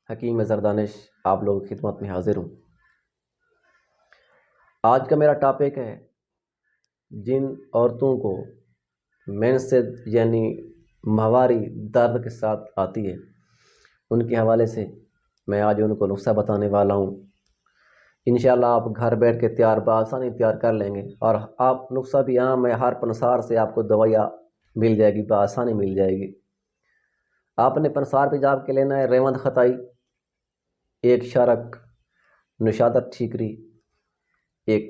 حکیم زردانش آپ لوگوں کی خدمت میں حاضر ہوں۔ آج کا میرا ٹاپک ہے جن عورتوں کو مینسز یعنی ماہواری درد کے ساتھ آتی ہے، ان کے حوالے سے میں آج ان کو نسخہ بتانے والا ہوں۔ انشاءاللہ آپ گھر بیٹھ کے بآسانی تیار کر لیں گے، اور آپ نسخہ بھی عام ہے، ہر پنسار سے آپ کو دوائیاں مل جائے گی، بآسانی مل جائے گی۔ آپ نے پنسار پہ جا کے لینا ہے ریوند خطائی 1 شارک، نشادر ٹھیکری 1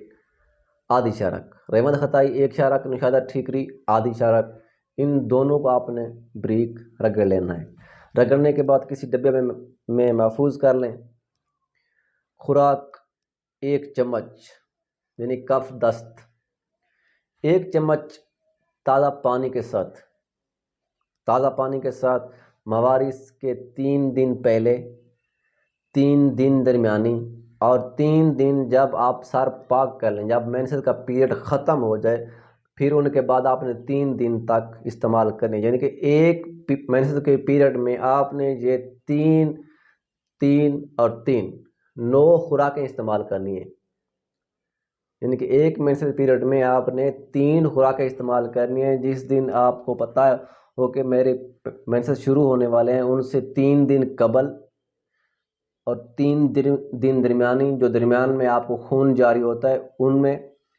آدھی شارک، ریوند خطائی 1 شارک، نشادر ٹھیکری آدھی شارک، ان دونوں کو آپ نے بریک رگڑ لینا ہے۔ رگڑنے کے بعد کسی ڈبے میں محفوظ کر لیں۔ خوراک 1 چمچ یعنی کف دست، 1 چمچ تازہ پانی کے ساتھ ماہواری کے 3 دن پہلے، 3 دن درمیانی، اور 3 دن جب آپ سر پاک کر لیں، جب مینسز کا پیریڈ ختم ہو جائے، پھر ان کے بعد آپ نے 3 دن تک استعمال کرنے، یعنی کہ ایک مینسز کے پیریڈ میں آپ نے یہ 3 اور 3 9 خوراکیں استعمال کرنی ہیں۔ یعنی کہ ایک مینسز پیریڈ میں آپ نے 3 خوراکیں استعمال کرنی ہیں۔ جس دن آپ کو پتہ ہو کہ میرے مینسز شروع ہونے والے ہیں، ان سے 3 دن قبل اور 3 دن درمیانی، جو درمیان میں آپ کو خون جاری ہوتا ہے ان میں،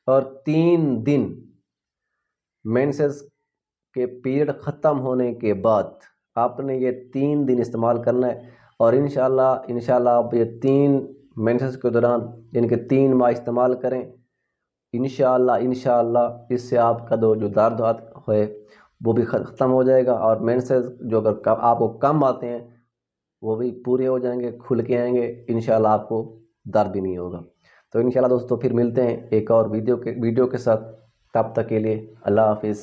اور 3 دن مینسز کے پیریڈ ختم ہونے کے بعد آپ نے یہ 3 دن استعمال کرنا ہے۔ اور انشاءاللہ آپ یہ 3 مینسز کے دوران یعنی کہ 3 ماہ استعمال کریں، انشاءاللہ اس سے آپ کا جو درد ہے وہ بھی ختم ہو جائے گا، اور مینسز جو اگر آپ کو کم آتے ہیں وہ بھی پورے ہو جائیں گے، کھل کے آئیں گے، انشاءاللہ آپ کو درد بھی نہیں ہوگا۔ تو انشاءاللہ دوستو پھر ملتے ہیں ایک اور ویڈیو کے ساتھ، تب تک کے لیے اللہ حافظ۔